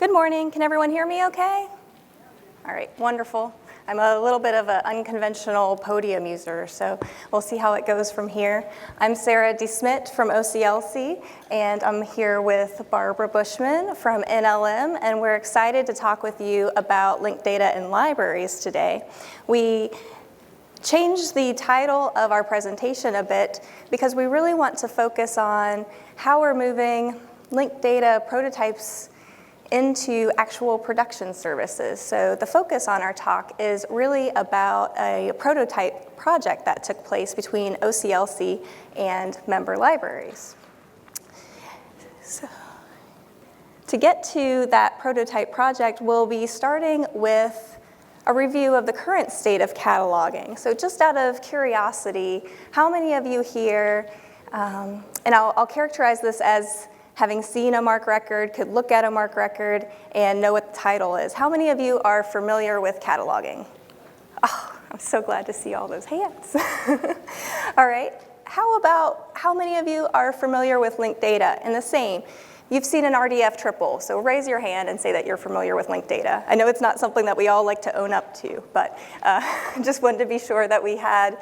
Good morning. Can everyone hear me okay? All right, wonderful. I'm a little bit of an unconventional podium user, so we'll see how it goes from here. I'm Sara DeSmidt from OCLC, and I'm here with Barbara Bushman from NLM, and we're excited to talk with you about linked data in libraries today. We changed the title of our presentation a bit because we really want to focus on how we're moving linked data prototypes into actual production services. So the focus on our talk is really about a prototype project that took place between OCLC and member libraries. So to get to that prototype project, we'll be starting with a review of the current state of cataloging. So just out of curiosity, how many of you here, and I'll characterize this as having seen a MARC record, could look at a MARC record and know what the title is. How many of you are familiar with cataloging? Oh, I'm so glad to see all those hands. All right, how many of you are familiar with linked data? And the same, you've seen an RDF triple, so raise your hand and say that you're familiar with linked data. I know it's not something that we all like to own up to, but just wanted to be sure that we had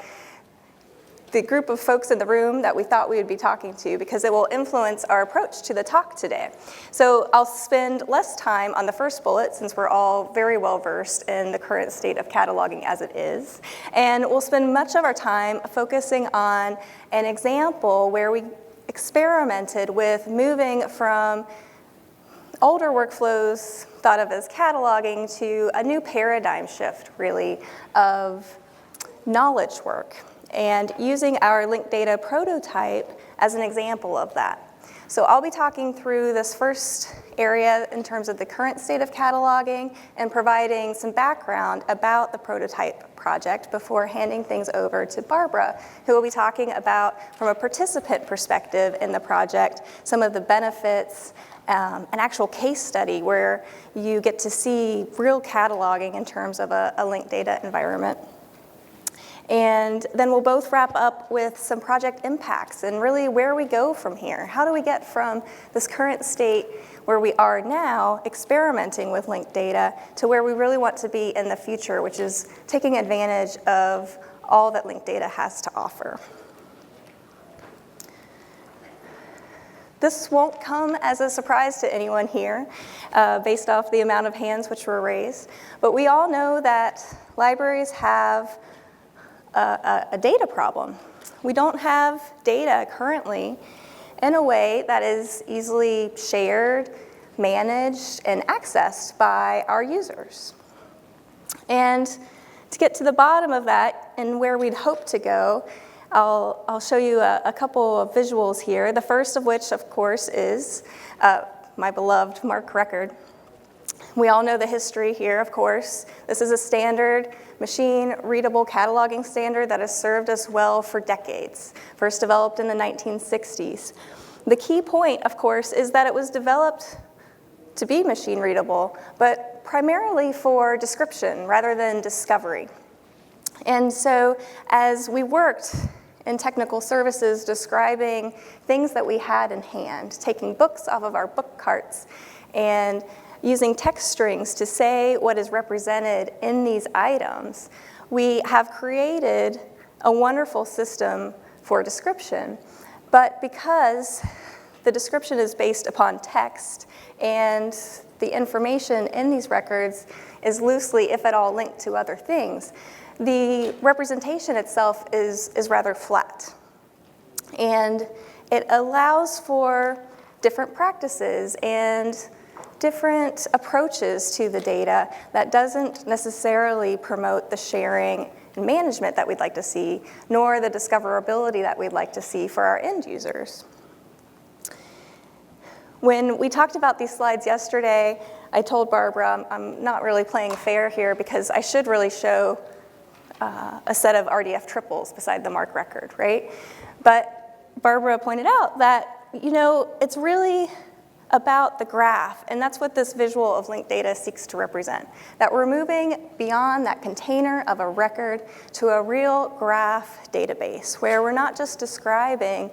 the group of folks in the room that we thought we would be talking to, because it will influence our approach to the talk today. So I'll spend less time on the first bullet, since we're all very well versed in the current state of cataloging as it is. And we'll spend much of our time focusing on an example where we experimented with moving from older workflows thought of as cataloging to a new paradigm shift, really, of knowledge work, and using our linked data prototype as an example of that. So I'll be talking through this first area in terms of the current state of cataloging and providing some background about the prototype project before handing things over to Barbara, who will be talking about, from a participant perspective in the project, some of the benefits, an actual case study where you get to see real cataloging in terms of a linked data environment. And then we'll both wrap up with some project impacts and really where we go from here. How do we get from this current state where we are now, experimenting with linked data, to where we really want to be in the future, which is taking advantage of all that linked data has to offer. This won't come as a surprise to anyone here, based off the amount of hands which were raised. But we all know that libraries have a data problem. We don't have data currently in a way that is easily shared, managed, and accessed by our users. And to get to the bottom of that and where we'd hope to go, I'll show you a couple of visuals here. The first of which, of course, is my beloved MARC record. We all know the history here, of course. This is a standard machine-readable cataloging standard that has served us well for decades, first developed in the 1960s. The key point, of course, is that it was developed to be machine-readable, but primarily for description rather than discovery. And so as we worked in technical services describing things that we had in hand, taking books off of our book carts and using text strings to say what is represented in these items, we have created a wonderful system for description. But because the description is based upon text and the information in these records is loosely, if at all, linked to other things, the representation itself is rather flat. And it allows for different practices and different approaches to the data that doesn't necessarily promote the sharing and management that we'd like to see, nor the discoverability that we'd like to see for our end users. When we talked about these slides yesterday, I told Barbara I'm not really playing fair here because I should really show a set of RDF triples beside the MARC record, right? But Barbara pointed out that, it's really about the graph, and that's what this visual of linked data seeks to represent, that we're moving beyond that container of a record to a real graph database, where we're not just describing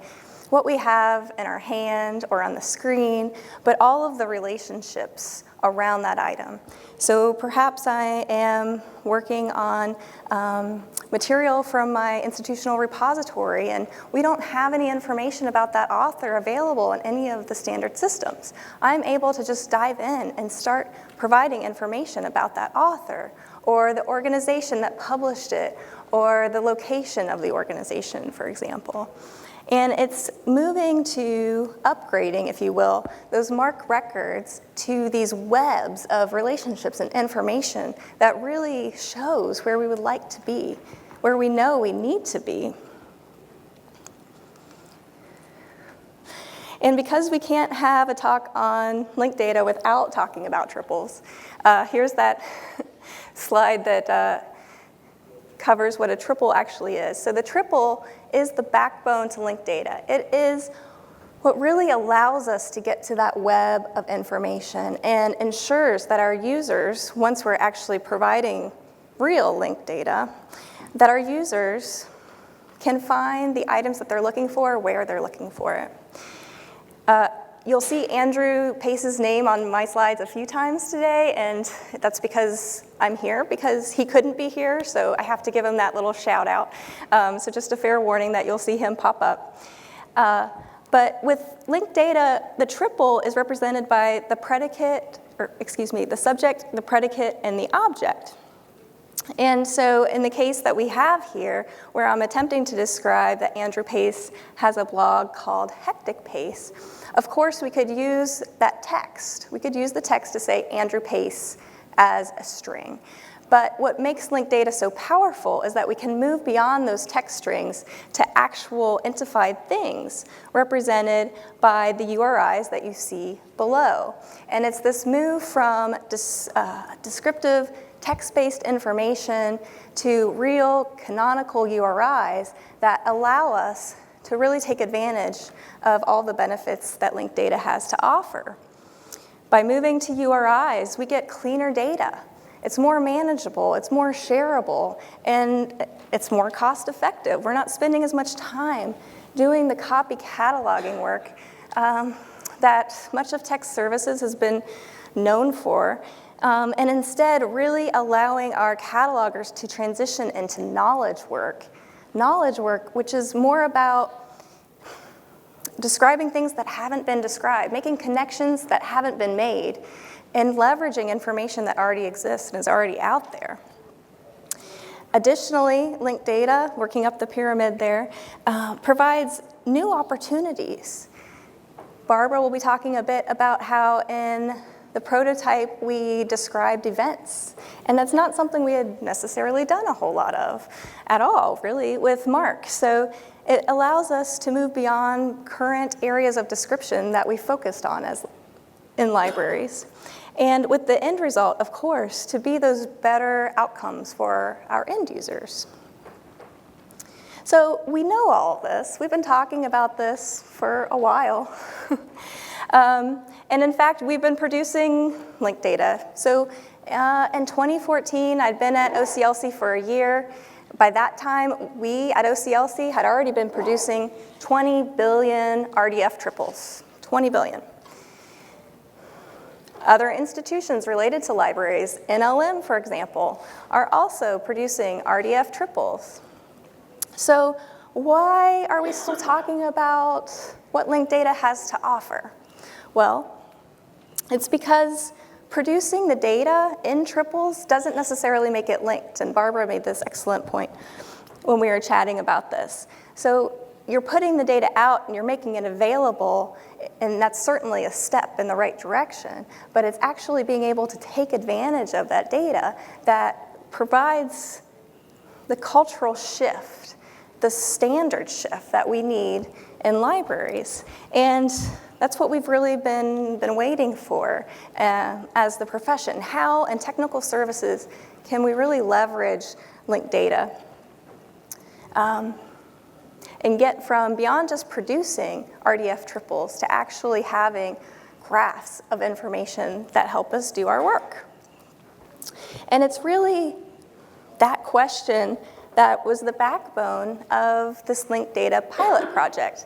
what we have in our hand or on the screen, but all of the relationships, around that item. So perhaps I am working on material from my institutional repository, and we don't have any information about that author available in any of the standard systems. I'm able to just dive in and start providing information about that author, or the organization that published it, or the location of the organization, for example. And it's moving to upgrading, if you will, those MARC records to these webs of relationships and information that really shows where we would like to be, where we know we need to be. And because we can't have a talk on linked data without talking about triples, here's that slide that covers what a triple actually is. So the triple is the backbone to linked data. It is what really allows us to get to that web of information and ensures that our users, once we're actually providing real linked data, that our users can find the items that they're looking for where they're looking for it. You'll see Andrew Pace's name on my slides a few times today, and that's because I'm here, because he couldn't be here, so I have to give him that little shout out. So just a fair warning that you'll see him pop up. But with linked data, the triple is represented by the predicate, or excuse me, the subject, the predicate, and the object. And so in the case that we have here, where I'm attempting to describe that Andrew Pace has a blog called Hectic Pace, of course we could use that text. We could use the text to say Andrew Pace as a string. But what makes linked data so powerful is that we can move beyond those text strings to actual entified things represented by the URIs that you see below. And it's this move from descriptive text-based information to real canonical URIs that allow us to really take advantage of all the benefits that linked data has to offer. By moving to URIs, we get cleaner data. It's more manageable, it's more shareable, and it's more cost-effective. We're not spending as much time doing the copy cataloging work that much of text services has been known for. And instead really allowing our catalogers to transition into knowledge work which is more about describing things that haven't been described, making connections that haven't been made, and leveraging information that already exists and is already out there. Additionally, linked data, working up the pyramid there, provides new opportunities. Barbara will be talking a bit about how in the prototype, we described events, and that's not something we had necessarily done a whole lot of at all, really, with MARC. So it allows us to move beyond current areas of description that we focused on as in libraries. And with the end result, of course, to be those better outcomes for our end users. So we know all of this. We've been talking about this for a while. And in fact, we've been producing linked data. So in 2014, I'd been at OCLC for a year. By that time, we at OCLC had already been producing 20 billion RDF triples, 20 billion. Other institutions related to libraries, NLM, for example, are also producing RDF triples. So why are we still talking about what linked data has to offer? Well, it's because producing the data in triples doesn't necessarily make it linked, and Barbara made this excellent point when we were chatting about this. So you're putting the data out and you're making it available, and that's certainly a step in the right direction, but it's actually being able to take advantage of that data that provides the cultural shift, the standard shift that we need in libraries. And that's what we've really been waiting for as the profession. How in technical services can we really leverage linked data and get from beyond just producing RDF triples to actually having graphs of information that help us do our work? And it's really that question that was the backbone of this linked data pilot project.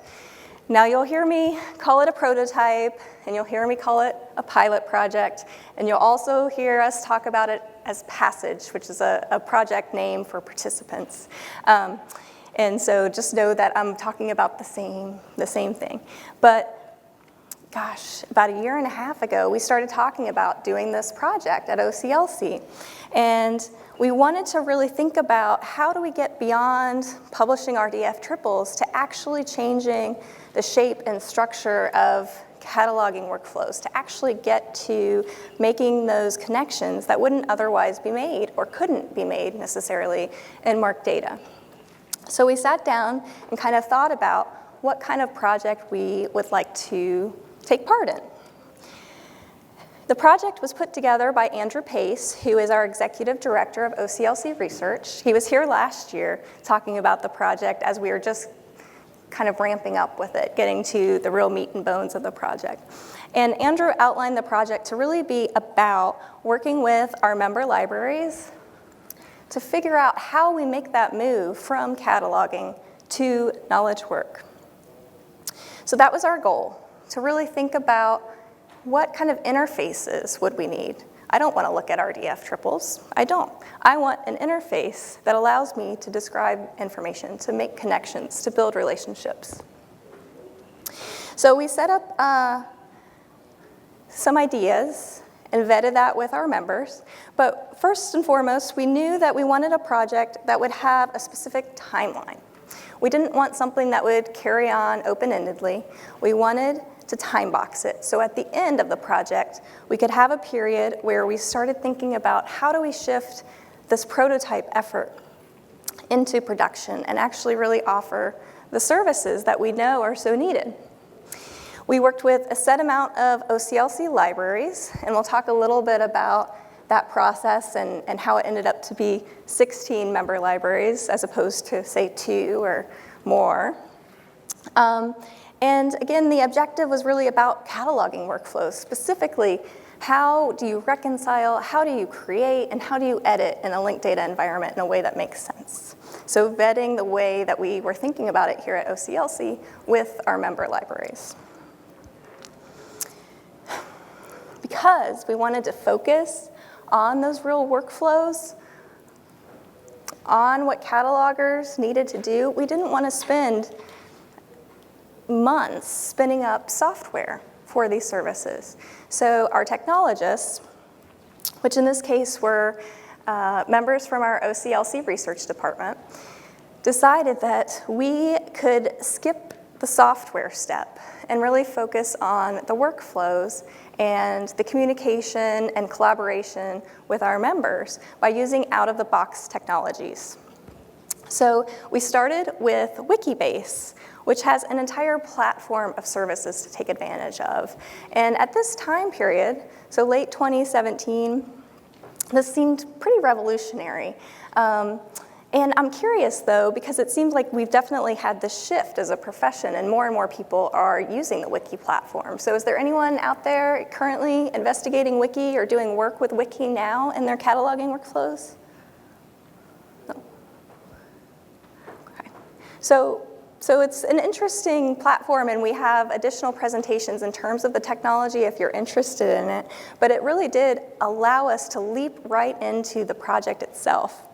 Now you'll hear me call it a prototype, and you'll hear me call it a pilot project, and you'll also hear us talk about it as Passage, which is a project name for participants. And so just know that I'm talking about the same thing. But gosh, about a year and a half ago, we started talking about doing this project at OCLC. And we wanted to really think about how do we get beyond publishing RDF triples to actually changing the shape and structure of cataloging workflows, to actually get to making those connections that wouldn't otherwise be made or couldn't be made necessarily in MARC data. So we sat down and kind of thought about what kind of project we would like to take part in. The project was put together by Andrew Pace, who is our Executive Director of OCLC Research. He was here last year talking about the project as we were just kind of ramping up with it, getting to the real meat and bones of the project. And Andrew outlined the project to really be about working with our member libraries to figure out how we make that move from cataloging to knowledge work. So that was our goal, to really think about what kind of interfaces would we need. I don't want to look at RDF triples. I don't. I want an interface that allows me to describe information, to make connections, to build relationships. So we set up some ideas and vetted that with our members. But first and foremost, we knew that we wanted a project that would have a specific timeline. We didn't want something that would carry on open-endedly. We wanted to time box it. So at the end of the project, we could have a period where we started thinking about how do we shift this prototype effort into production and actually really offer the services that we know are so needed. We worked with a set amount of OCLC libraries, and we'll talk a little bit about that process and how it ended up to be 16 member libraries as opposed to, say, 2 or more. And again, the objective was really about cataloging workflows, specifically how do you reconcile, how do you create, and how do you edit in a linked data environment in a way that makes sense. So vetting the way that we were thinking about it here at OCLC with our member libraries. Because we wanted to focus on those real workflows, on what catalogers needed to do, we didn't want to spend months spinning up software for these services. So our technologists, which in this case were members from our OCLC research department, decided that we could skip the software step and really focus on the workflows and the communication and collaboration with our members by using out-of-the-box technologies. So we started with Wikibase, which has an entire platform of services to take advantage of. And at this time period, so late 2017, this seemed pretty revolutionary. And I'm curious, though, because it seems like we've definitely had this shift as a profession, and more people are using the Wiki platform. So is there anyone out there currently investigating Wiki or doing work with Wiki now in their cataloging workflows? No. Okay. So it's an interesting platform, and we have additional presentations in terms of the technology if you're interested in it. But it really did allow us to leap right into the project itself.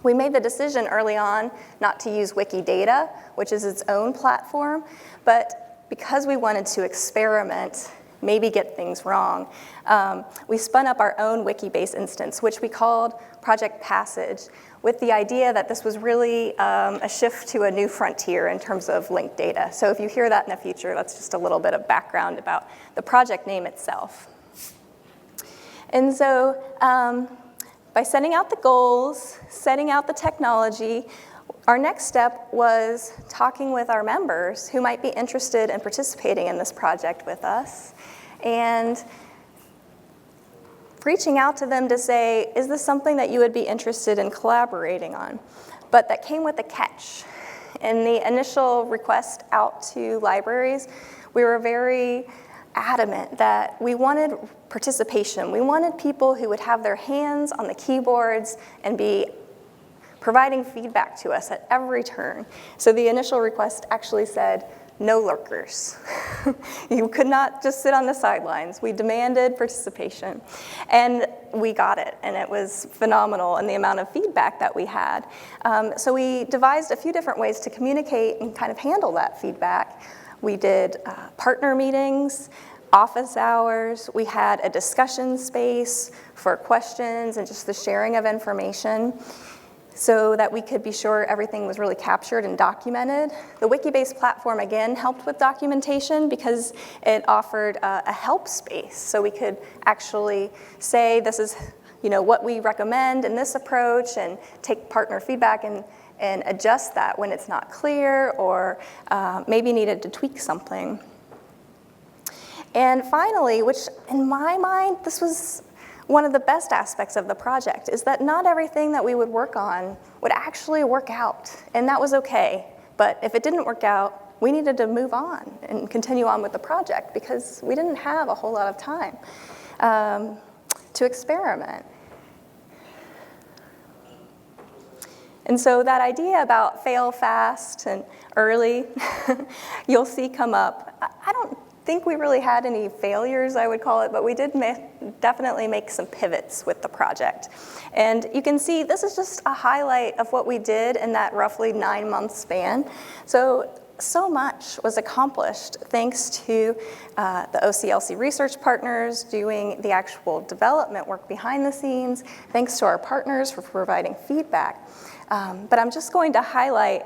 We made the decision early on not to use Wikidata, which is its own platform, but because we wanted to experiment, maybe get things wrong, we spun up our own Wikibase instance, which we called Project Passage, with the idea that this was really a shift to a new frontier in terms of linked data. So if you hear that in the future, that's just a little bit of background about the project name itself. And so, by setting out the goals, setting out the technology, our next step was talking with our members who might be interested in participating in this project with us and reaching out to them to say, is this something that you would be interested in collaborating on? But that came with a catch. In the initial request out to libraries, we were very adamant that we wanted participation. We wanted people who would have their hands on the keyboards and be providing feedback to us at every turn. So the initial request actually said, no lurkers. You could not just sit on the sidelines. We demanded participation, and we got it, and it was phenomenal in the amount of feedback that we had. So we devised a few different ways to communicate and kind of handle that feedback. We did partner meetings, office hours. We had a discussion space for questions and just the sharing of information, so that we could be sure everything was really captured and documented. The Wikibase platform, again, helped with documentation because it offered a help space. So we could actually say, this is what we recommend in this approach, and take partner feedback and adjust that when it's not clear or maybe needed to tweak something. And finally, which in my mind, this was one of the best aspects of the project, is that not everything that we would work on would actually work out, and that was okay. But if it didn't work out, we needed to move on and continue on with the project because we didn't have a whole lot of time to experiment. And so that idea about fail fast and early, you'll see come up. I don't think we really had any failures, I would call it, but we did definitely make some pivots with the project. And you can see this is just a highlight of what we did in that roughly 9-month span. So much was accomplished thanks to the OCLC research partners doing the actual development work behind the scenes, thanks to our partners for providing feedback. But I'm just going to highlight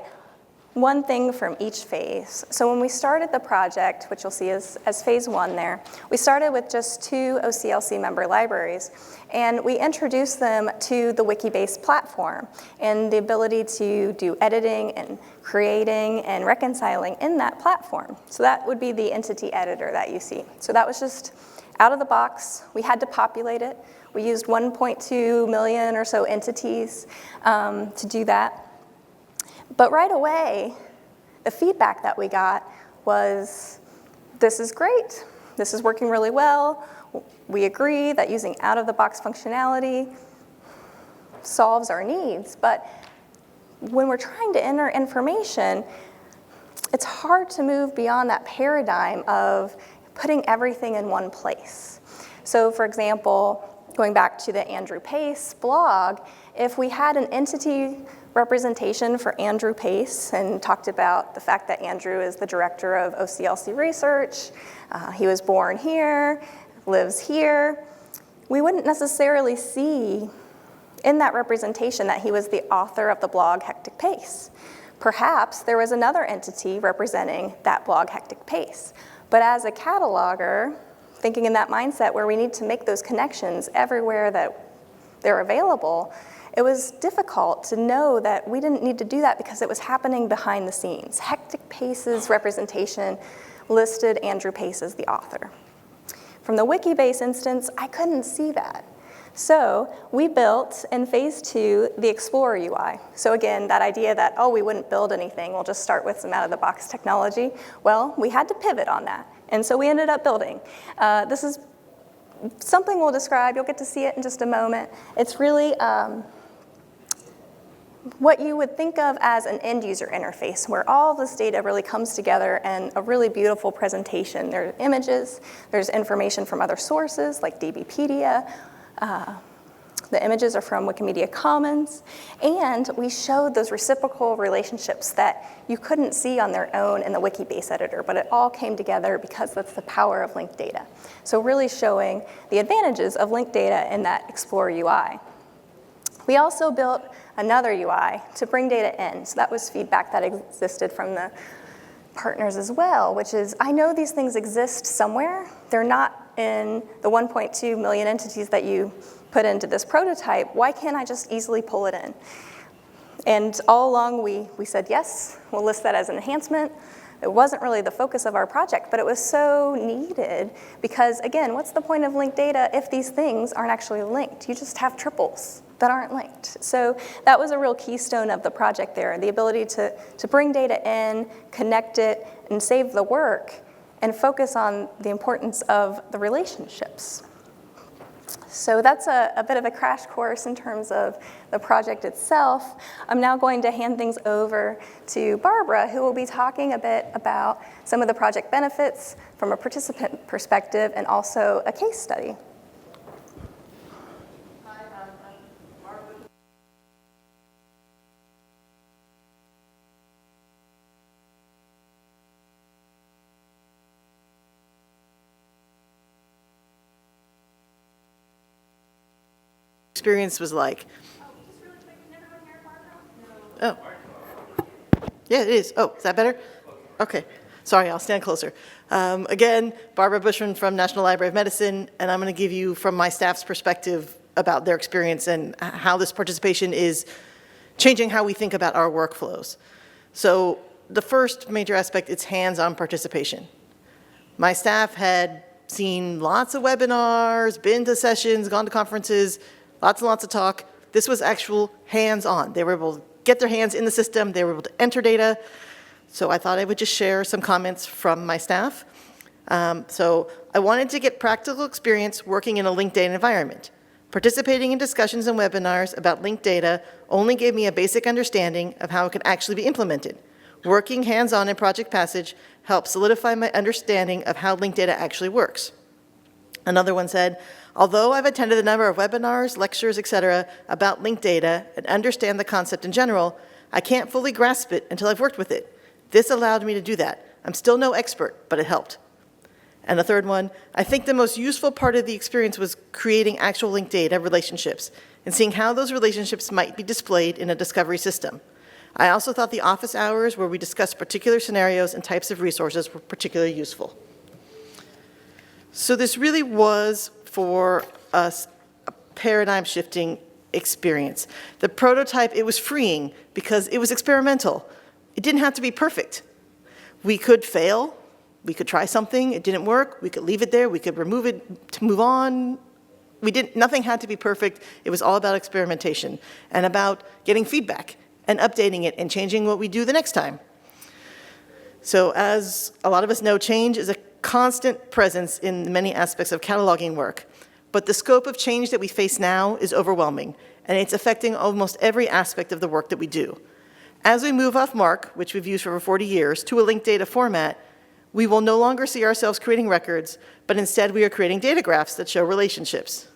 one thing from each phase. So when we started the project, which you'll see as phase 1 there, we started with just 2 OCLC member libraries, and we introduced them to the Wikibase platform and the ability to do editing and creating and reconciling in that platform. So that would be the entity editor that you see. So that was just out of the box. We had to populate it. We used 1.2 million or so entities to do that. But right away, the feedback that we got was, this is great. This is working really well. We agree that using out-of-the-box functionality solves our needs. But when we're trying to enter information, it's hard to move beyond that paradigm of putting everything in one place. So for example, going back to the Andrew Pace blog, if we had an entity representation for Andrew Pace and talked about the fact that Andrew is the director of OCLC research, he was born here, lives here, we wouldn't necessarily see in that representation that he was the author of the blog Hectic Pace. Perhaps there was another entity representing that blog Hectic Pace. But as a cataloger, thinking in that mindset where we need to make those connections everywhere that they're available, it was difficult to know that we didn't need to do that because it was happening behind the scenes. Hectic Pace's representation listed Andrew Pace as the author. From the Wikibase instance, I couldn't see that. So we built in phase 2 the Explorer UI. So again, that idea that, we wouldn't build anything, we'll just start with some out-of-the-box technology. Well, we had to pivot on that. And so we ended up building. This is something we'll describe. You'll get to see it in just a moment. It's really what you would think of as an end-user interface, where all of this data really comes together in a really beautiful presentation. There are images, there's information from other sources like DBpedia, the images are from Wikimedia Commons, and we showed those reciprocal relationships that you couldn't see on their own in the Wikibase editor, but it all came together because that's the power of linked data. So really showing the advantages of linked data in that Explorer UI. We also built another UI to bring data in. So that was feedback that existed from the partners as well, which is, I know these things exist somewhere. They're not in the 1.2 million entities that you put into this prototype. Why can't I just easily pull it in? And all along we said, yes, we'll list that as an enhancement. It wasn't really the focus of our project, but it was so needed because, again, what's the point of linked data if these things aren't actually linked? You just have triples that aren't linked. So that was a real keystone of the project there, the ability to bring data in, connect it, and save the work, and focus on the importance of the relationships. So that's a bit of a crash course in terms of the project itself. I'm now going to hand things over to Barbara, who will be talking a bit about some of the project benefits from a participant perspective and also a case study. Experience was like. Oh. Yeah, it is. Oh, is that better? Okay. Sorry, I'll stand closer. Again, Barbara Bushman from National Library of Medicine, and I'm going to give you from my staff's perspective about their experience and how this participation is changing how we think about our workflows. So the first major aspect is hands-on participation. My staff had seen lots of webinars, been to sessions, gone to conferences, lots and lots of talk. This was actual hands-on. They were able to get their hands in the system. They were able to enter data. So I thought I would just share some comments from my staff. So I wanted to get practical experience working in a linked data environment. Participating in discussions and webinars about linked data only gave me a basic understanding of how it could actually be implemented. Working hands-on in Project Passage helped solidify my understanding of how linked data actually works. Another one said, although I've attended a number of webinars, lectures, etc. about linked data and understand the concept in general, I can't fully grasp it until I've worked with it. This allowed me to do that. I'm still no expert, but it helped. And the third one, I think the most useful part of the experience was creating actual linked data relationships and seeing how those relationships might be displayed in a discovery system. I also thought the office hours where we discussed particular scenarios and types of resources were particularly useful. So this really was, for us, a paradigm-shifting experience. The prototype, it was freeing because it was experimental. It didn't have to be perfect. We could fail. We could try something. It didn't work. We could leave it there. We could remove it to move on. Nothing had to be perfect. It was all about experimentation and about getting feedback and updating it and changing what we do the next time. So as a lot of us know, change is a constant presence in many aspects of cataloging work, but the scope of change that we face now is overwhelming, and it's affecting almost every aspect of the work that we do. As we move off MARC, which we've used for over 40 years, to a linked data format, we will no longer see ourselves creating records, but instead we are creating data graphs that show relationships.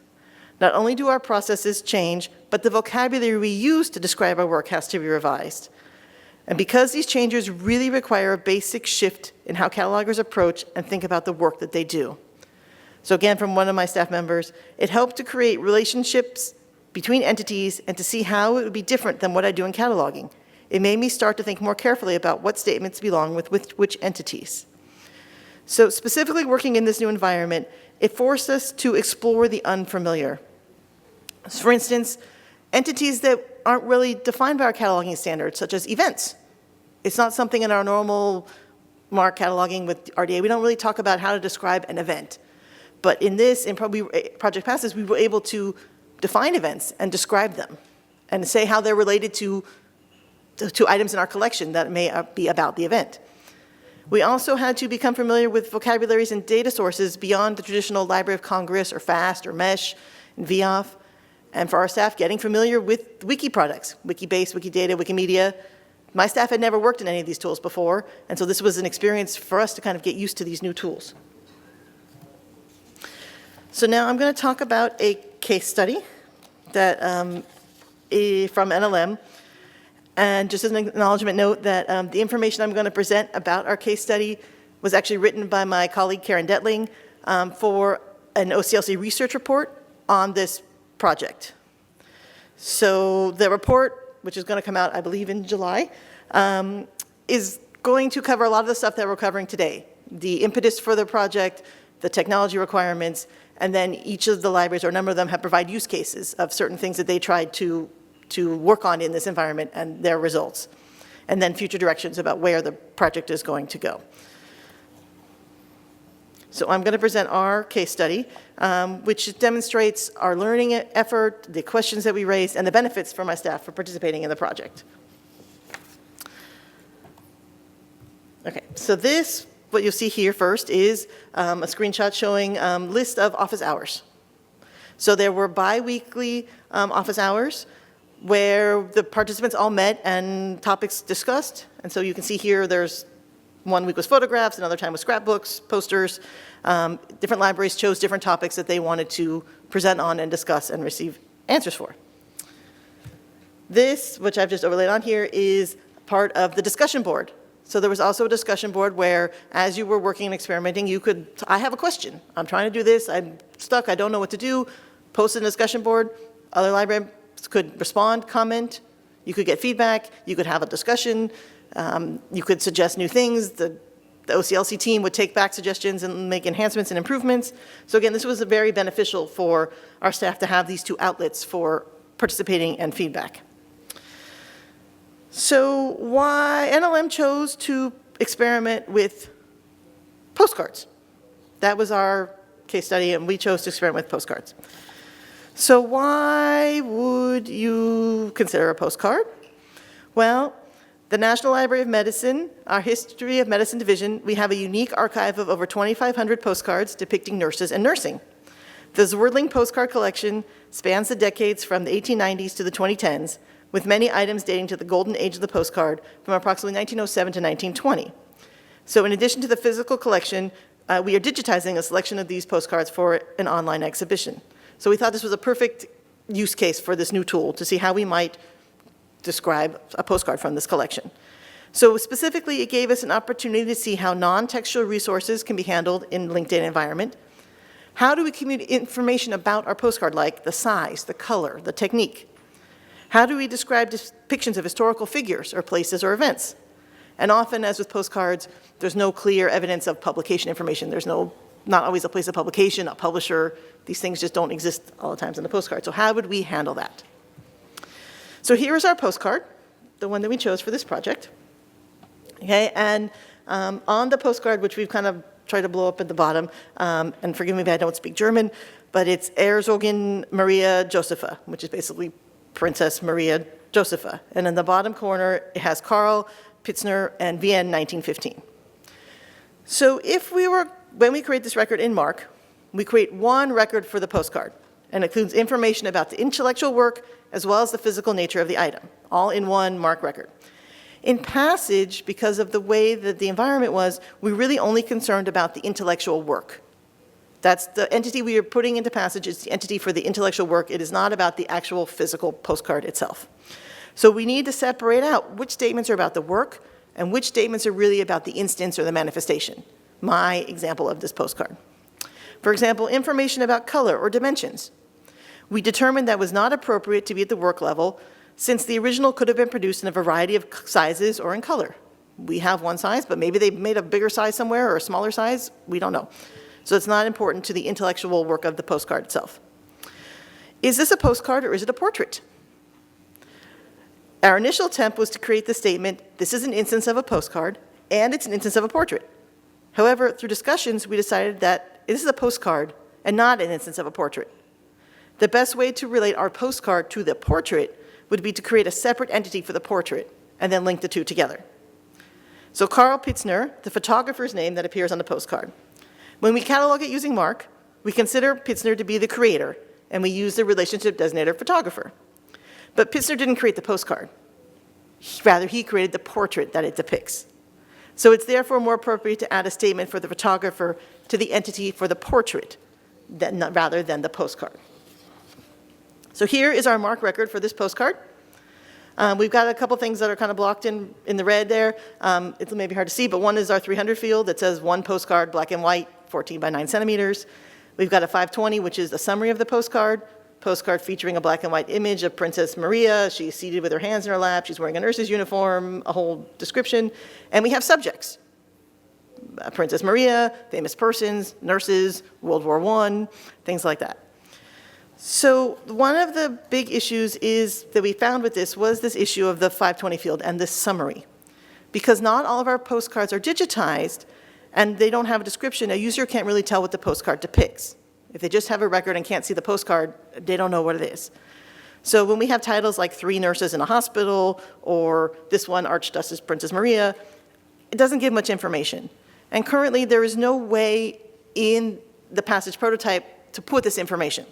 Not only do our processes change, but the vocabulary we use to describe our work has to be revised. And because these changes really require a basic shift in how catalogers approach and think about the work that they do. So again, from one of my staff members, it helped to create relationships between entities and to see how it would be different than what I do in cataloging. It made me start to think more carefully about what statements belong with which entities. So specifically working in this new environment, it forced us to explore the unfamiliar. So for instance, entities that aren't really defined by our cataloging standards, such as events. It's not something in our normal MARC cataloging with RDA. We don't really talk about how to describe an event. But in this, in Project Passes, we were able to define events and describe them and say how they're related to items in our collection that may be about the event. We also had to become familiar with vocabularies and data sources beyond the traditional Library of Congress or FAST or MESH and VIAF. And for our staff, getting familiar with wiki products, Wikibase, Wikidata, Wikimedia. My staff had never worked in any of these tools before, and so this was an experience for us to kind of get used to these new tools. So now I'm going to talk about a case study that from NLM. And just as an acknowledgement note that the information I'm going to present about our case study was actually written by my colleague Karen Detling for an OCLC research report on this project. So the report, which is going to come out, I believe, in July, is going to cover a lot of the stuff that we're covering today. The impetus for the project, the technology requirements, and then each of the libraries, or a number of them, have provided use cases of certain things that they tried to work on in this environment and their results. And then future directions about where the project is going to go. So I'm going to present our case study, which demonstrates our learning effort, the questions that we raised, and the benefits for my staff for participating in the project. Okay, so this, what you'll see here first, is a screenshot showing list of office hours. So there were bi-weekly office hours where the participants all met and topics discussed. And so you can see here there's one week was photographs, another time was scrapbooks, posters. Different libraries chose different topics that they wanted to present on and discuss and receive answers for. This, which I've just overlaid on here, is part of the discussion board. So there was also a discussion board where, as you were working and experimenting, you could, I have a question. I'm trying to do this. I'm stuck. I don't know what to do. Post in the discussion board. Other librarians could respond, comment. You could get feedback. You could have a discussion. You could suggest new things. The OCLC team would take back suggestions and make enhancements and improvements. So again, this was very beneficial for our staff to have these two outlets for participating and feedback. So why NLM chose to experiment with postcards. That was our case study, and we chose to experiment with postcards. So why would you consider a postcard? Well, the National Library of Medicine, our History of Medicine division, we have a unique archive of over 2,500 postcards depicting nurses and nursing. The Zwerdling postcard collection spans the decades from the 1890s to the 2010s, with many items dating to the golden age of the postcard from approximately 1907 to 1920. So in addition to the physical collection, we are digitizing a selection of these postcards for an online exhibition. So we thought this was a perfect use case for this new tool to see how we might describe a postcard from this collection. So specifically, it gave us an opportunity to see how non-textual resources can be handled in linked data environment. How do we communicate information about our postcard, like the size, the color, the technique? How do we describe depictions of historical figures or places or events? And often, as with postcards, there's no clear evidence of publication information. There's not always a place of publication, a publisher. These things just don't exist all the times in the postcard. So how would we handle that? So here is our postcard, the one that we chose for this project. Okay, and on the postcard, which we've kind of tried to blow up at the bottom, and forgive me if I don't speak German, but it's Herzogin Maria Josepha, which is basically Princess Maria Josepha. And in the bottom corner, it has Karl, Pitzner, and Vienne 1915. So when we create this record in MARC, we create one record for the postcard, and it includes information about the intellectual work as well as the physical nature of the item, all in one MARC record. In Passage, because of the way that the environment was, we're really only concerned about the intellectual work. That's the entity we are putting into Passage. It's the entity for the intellectual work. It is not about the actual physical postcard itself. So we need to separate out which statements are about the work and which statements are really about the instance or the manifestation. My example of this postcard. For example, information about color or dimensions. We determined that was not appropriate to be at the work level since the original could have been produced in a variety of sizes or in color. We have one size, but maybe they made a bigger size somewhere or a smaller size. We don't know. So it's not important to the intellectual work of the postcard itself. Is this a postcard or is it a portrait? Our initial attempt was to create the statement, this is an instance of a postcard and it's an instance of a portrait. However, through discussions, we decided that this is a postcard and not an instance of a portrait. The best way to relate our postcard to the portrait would be to create a separate entity for the portrait and then link the two together. So Karl Pitzner, the photographer's name that appears on the postcard. When we catalog it using MARC, we consider Pitzner to be the creator, and we use the relationship designator photographer. But Pitzner didn't create the postcard. Rather, he created the portrait that it depicts. So it's therefore more appropriate to add a statement for the photographer to the entity for the portrait rather than the postcard. So here is our MARC record for this postcard. We've got a couple things that are kind of blocked in the red there. It may be hard to see, but one is our 300 field that says one postcard, black and white, 14 by 9 centimeters. We've got a 520, which is the summary of the postcard featuring a black and white image of Princess Maria. She's seated with her hands in her lap. She's wearing a nurse's uniform, a whole description. And we have subjects. Princess Maria, famous persons, nurses, World War I, things like that. So one of the big issues that we found with this was this issue of the 520 field and this summary. Because not all of our postcards are digitized and they don't have a description, a user can't really tell what the postcard depicts. If they just have a record and can't see the postcard, they don't know what it is. So when we have titles like 3 nurses in a hospital or this one, Archduchess Princess Maria, it doesn't give much information. And currently there is no way in the Passage prototype to put this information.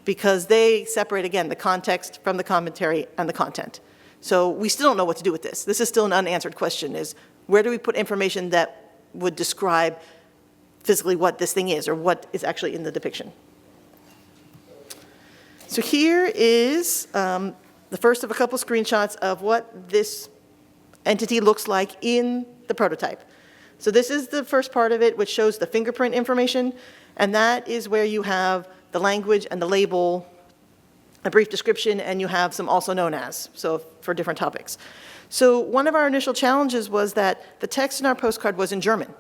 because they separate, again, the context from the commentary and the content. So we still don't know what to do with this. This is still an unanswered question, is where do we put information that would describe physically what this thing is or what is actually in the depiction? So here is the first of a couple screenshots of what this entity looks like in the prototype. So this is the first part of it, which shows the fingerprint information, and that is where you have the language and the label, a brief description, and you have some also known as, so for different topics. So one of our initial challenges was that the text in our postcard was in German.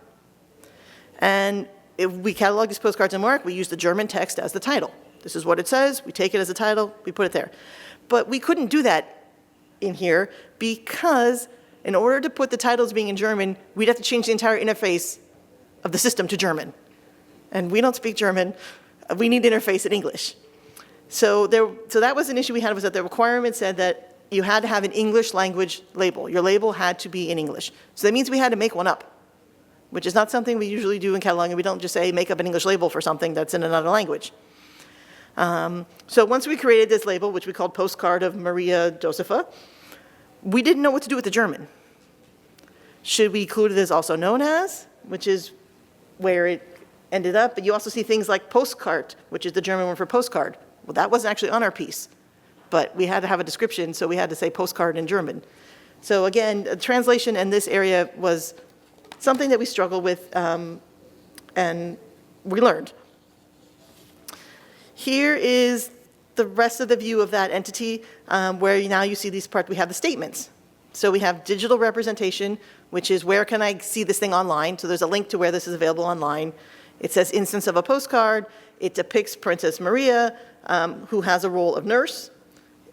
And if we catalog these postcards in Mark, we use the German text as the title. This is what it says, we take it as a title, we put it there. But we couldn't do that in here because in order to put the titles being in German, we'd have to change the entire interface of the system to German. And we don't speak German, we need interface in English. So that was an issue we had, was that the requirement said that you had to have an English language label. Your label had to be in English. So that means we had to make one up, which is not something we usually do in cataloging. We don't just say make up an English label for something that's in another language. So once we created this label, which we called Postcard of Maria Josepha, we didn't know what to do with the German. Should we include it as also known as, which is where it ended up, but you also see things like Postkarte, which is the German word for postcard. Well, that wasn't actually on our piece, but we had to have a description, so we had to say postcard in German. So again, translation in this area was something that we struggled with, and we learned. Here is the rest of the view of that entity, where now you see these parts, we have the statements. So we have digital representation, which is where can I see this thing online? So there's a link to where this is available online. It says instance of a postcard. It depicts Princess Maria, who has a role of nurse.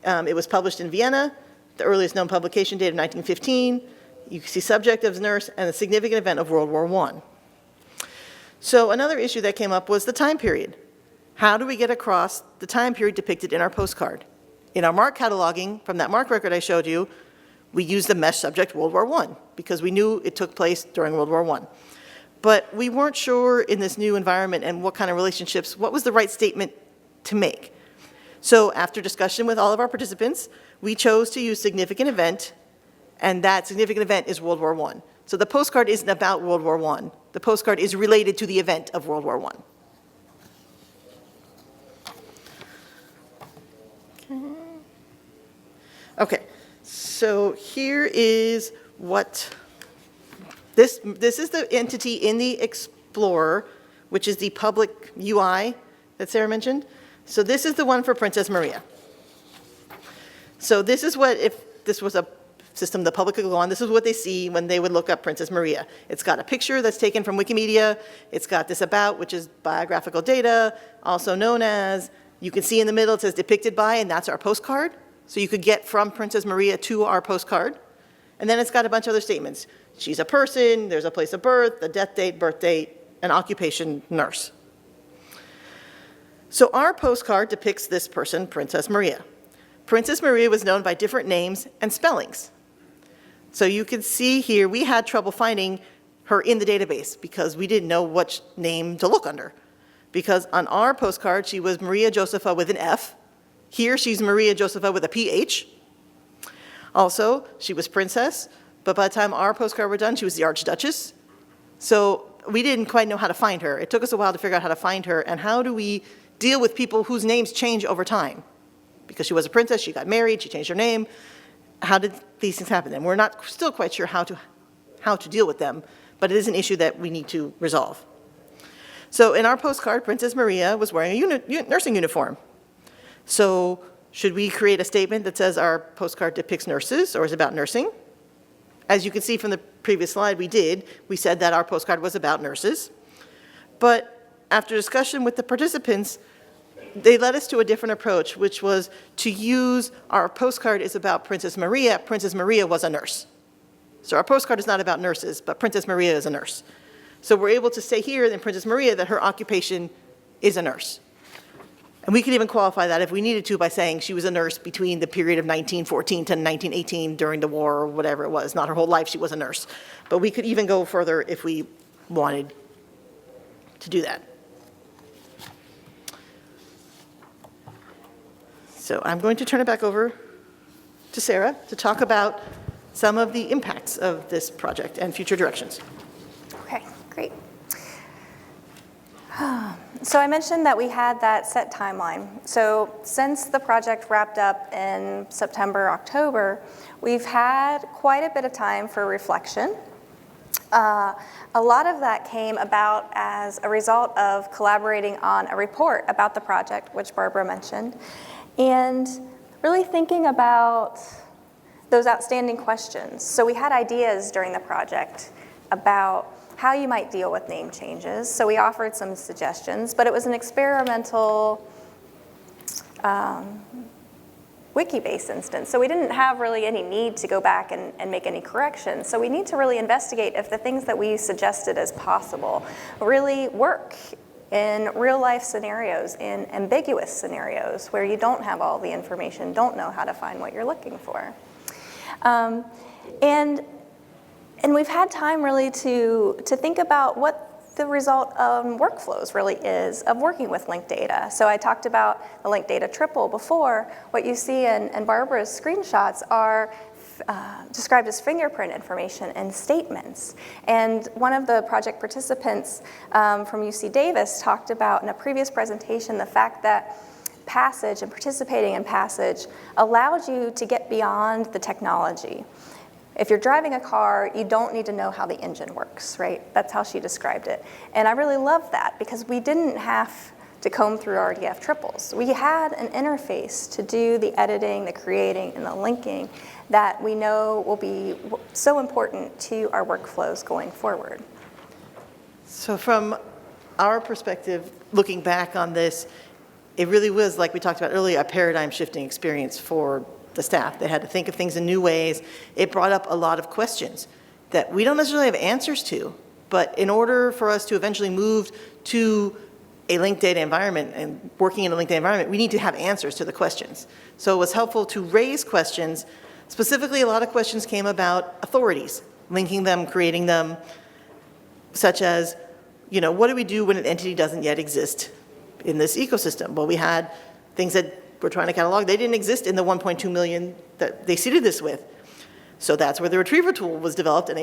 It was published in Vienna, the earliest known publication date of 1915. You can see subject as nurse and a significant event of World War I. So another issue that came up was the time period. How do we get across the time period depicted in our postcard? In our MARC cataloging, from that MARC record I showed you, we used the mesh subject World War I because we knew it took place during World War I. But we weren't sure in this new environment and what kind of relationships, what was the right statement to make. So after discussion with all of our participants, we chose to use significant event, and that significant event is World War I. So the postcard isn't about World War I. The postcard is related to the event of World War I. Okay, so here is what, this is the entity in the Explorer, which is the public UI that Sarah mentioned. So this is the one for Princess Maria. So this is what, if this was a system the public could go on, this is what they see when they would look up Princess Maria. It's got a picture that's taken from Wikimedia. It's got this about, which is biographical data, also known as. You can see in the middle it says depicted by, and that's our postcard. So you could get from Princess Maria to our postcard. And then it's got a bunch of other statements. She's a person, there's a place of birth, a death date, birth date, an occupation, nurse. So our postcard depicts this person, Princess Maria. Princess Maria was known by different names and spellings. So you can see here, we had trouble finding her in the database because we didn't know which name to look under. Because on our postcard, she was Maria Josepha with an F. Here, she's Maria Josepha with a PH. Also, she was princess, but by the time our postcard were done, she was the Archduchess. So we didn't quite know how to find her. It took us a while to figure out how to find her, and how do we deal with people whose names change over time? Because she was a princess, she got married, she changed her name. How did these things happen? And we're not still quite sure how to deal with them, but it is an issue that we need to resolve. So in our postcard, Princess Maria was wearing a nursing uniform. So should we create a statement that says our postcard depicts nurses or is about nursing? As you can see from the previous slide, we did. We said that our postcard was about nurses. But after discussion with the participants, they led us to a different approach, which was to use our postcard is about Princess Maria. Princess Maria was a nurse. So our postcard is not about nurses, but Princess Maria is a nurse. So we're able to say here in Princess Maria that her occupation is a nurse. And we could even qualify that if we needed to by saying she was a nurse between the period of 1914 to 1918 during the war or whatever it was. Not her whole life she was a nurse. But we could even go further if we wanted to do that. So I'm going to turn it back over to Sara to talk about some of the impacts of this project and future directions. Okay, great. So I mentioned that we had that set timeline. So since the project wrapped up in September, October, we've had quite a bit of time for reflection. A lot of that came about as a result of collaborating on a report about the project, which Barbara mentioned, and really thinking about those outstanding questions. So we had ideas during the project about how you might deal with name changes. So we offered some suggestions, but it was an experimental wiki-based instance. So we didn't have really any need to go back and make any corrections. So we need to really investigate if the things that we suggested as possible really work in real-life scenarios, in ambiguous scenarios where you don't have all the information, don't know how to find what you're looking for. And we've had time really to think about what the result of workflows really is of working with linked data. So I talked about the linked data triple before. What you see in Barbara's screenshots are described as fingerprint information and statements. And one of the project participants from UC Davis talked about in a previous presentation the fact that Passage and participating in Passage allowed you to get beyond the technology. If you're driving a car, you don't need to know how the engine works, right? That's how she described it. And I really love that because we didn't have to comb through RDF triples. We had an interface to do the editing, the creating, and the linking that we know will be so important to our workflows going forward. So from our perspective, looking back on this, it really was, like we talked about earlier, a paradigm shifting experience for the staff. They had to think of things in new ways. It brought up a lot of questions that we don't necessarily have answers to, but in order for us to eventually move to a linked data environment and working in a linked data environment, we need to have answers to the questions. So it was helpful to raise questions. Specifically, a lot of questions came about authorities, linking them, creating them, such as, you know, what do we do when an entity doesn't yet exist in this ecosystem? Well, we had things that we're trying to catalog. They didn't exist in the 1.2 million that they seeded this with. So that's where the retriever tool was developed and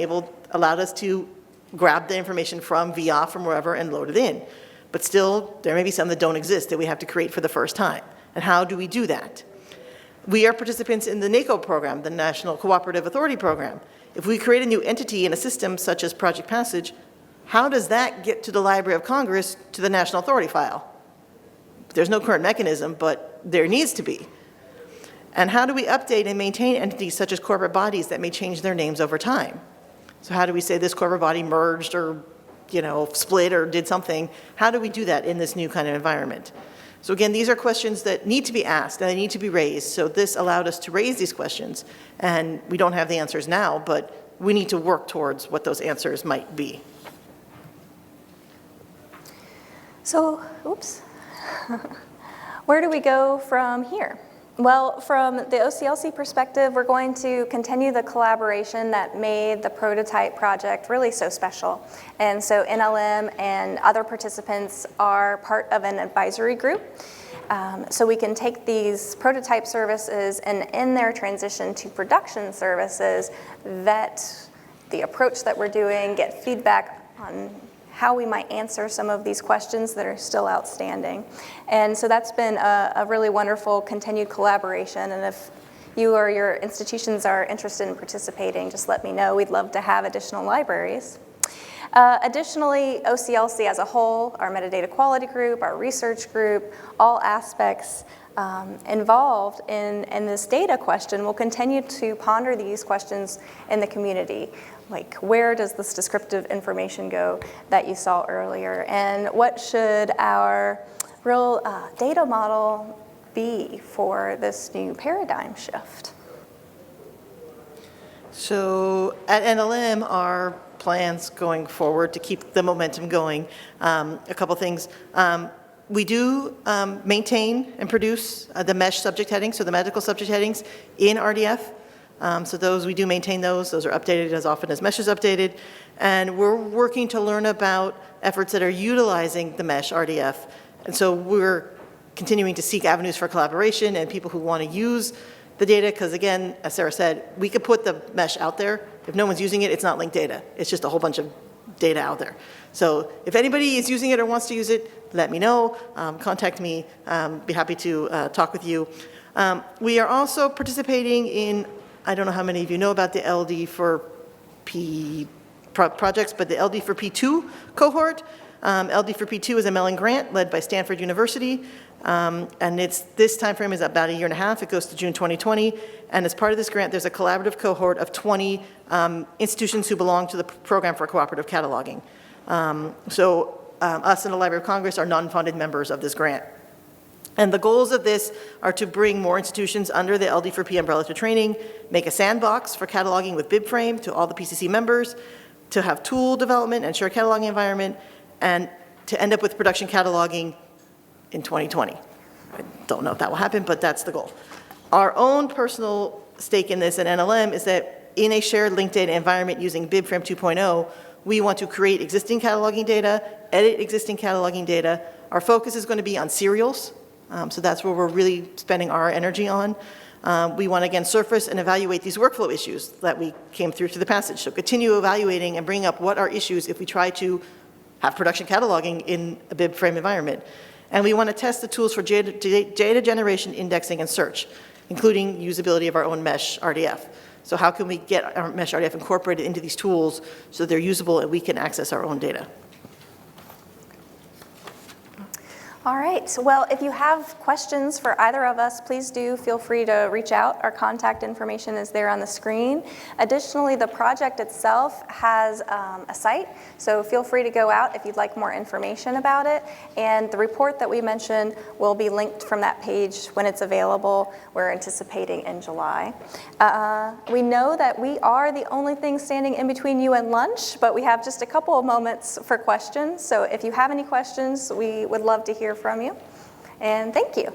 allowed us to grab the information from VIA, from wherever, and load it in. But still, there may be some that don't exist that we have to create for the first time. And how do we do that? We are participants in the NACO program, the National Cooperative Authority Program. If we create a new entity in a system such as Project Passage, how does that get to the Library of Congress to the National Authority file? There's no current mechanism, but there needs to be. And how do we update and maintain entities such as corporate bodies that may change their names over time? So how do we say this corporate body merged or, you know, split or did something? How do we do that in this new kind of environment? So again, these are questions that need to be asked and they need to be raised. So this allowed us to raise these questions, and we don't have the answers now, but we need to work towards what those answers might be. So, oops. Where do we go from here? Well, from the OCLC perspective, we're going to continue the collaboration that made the prototype project really so special. And so NLM and other participants are part of an advisory group. So we can take these prototype services and in their transition to production services, vet the approach that we're doing, get feedback on how we might answer some of these questions that are still outstanding. And so that's been a really wonderful continued collaboration. And if you or your institutions are interested in participating, just let me know. We'd love to have additional libraries. Additionally, OCLC as a whole, our metadata quality group, our research group, all aspects involved in this data question will continue to ponder these questions in the community. Like, where does this descriptive information go that you saw earlier? And what should our real data model be for this new paradigm shift? So at NLM, our plans going forward to keep the momentum going, a couple things. We do maintain and produce the mesh subject headings, so the medical subject headings in RDF. So those, we do maintain those. Those are updated as often as mesh is updated. And we're working to learn about efforts that are utilizing the mesh RDF. And so we're continuing to seek avenues for collaboration and people who want to use the data, because again, as Sarah said, we could put the mesh out there. If no one's using it, it's not linked data. It's just a whole bunch of data out there. So if anybody is using it or wants to use it, let me know, contact me, be happy to talk with you. We are also participating in, I don't know how many of you know about the LD for P projects, but the LD for P2 cohort. LD for P2 is a Mellon grant led by Stanford University, and this time frame is about 1.5 years. It goes to June 2020, and as part of this grant, there's a collaborative cohort of 20 institutions who belong to the program for cooperative cataloging. Us and the Library of Congress are non-funded members of this grant. And the goals of this are to bring more institutions under the LD for P umbrella to training, make a sandbox for cataloging with BibFrame to all the PCC members, to have tool development and shared cataloging environment, and to end up with production cataloging in 2020. I don't know if that will happen, but that's the goal. Our own personal stake in this at NLM is that in a shared linked data environment using BibFrame 2.0, we want to create existing cataloging data, edit existing cataloging data. Our focus is going to be on serials, so that's where we're really spending our energy on. We want to, again, surface and evaluate these workflow issues that we came through the passage. So continue evaluating and bring up what are issues if we try to have production cataloging in a BibFrame environment. And we want to test the tools for data generation, indexing, and search, including usability of our own mesh RDF. So how can we get our mesh RDF incorporated into these tools so they're usable and we can access our own data? All right, well, if you have questions for either of us, please do feel free to reach out. Our contact information is there on the screen. Additionally, the project itself has a site, so feel free to go out if you'd like more information about it. And the report that we mentioned will be linked from that page when it's available. We're anticipating in July. We know that we are the only thing standing in between you and lunch, but we have just a couple of moments for questions. So if you have any questions, we would love to hear from you. And thank you.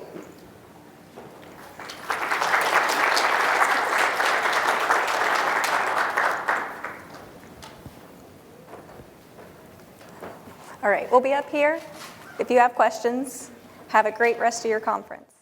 All right, we'll be up here. If you have questions, have a great rest of your conference.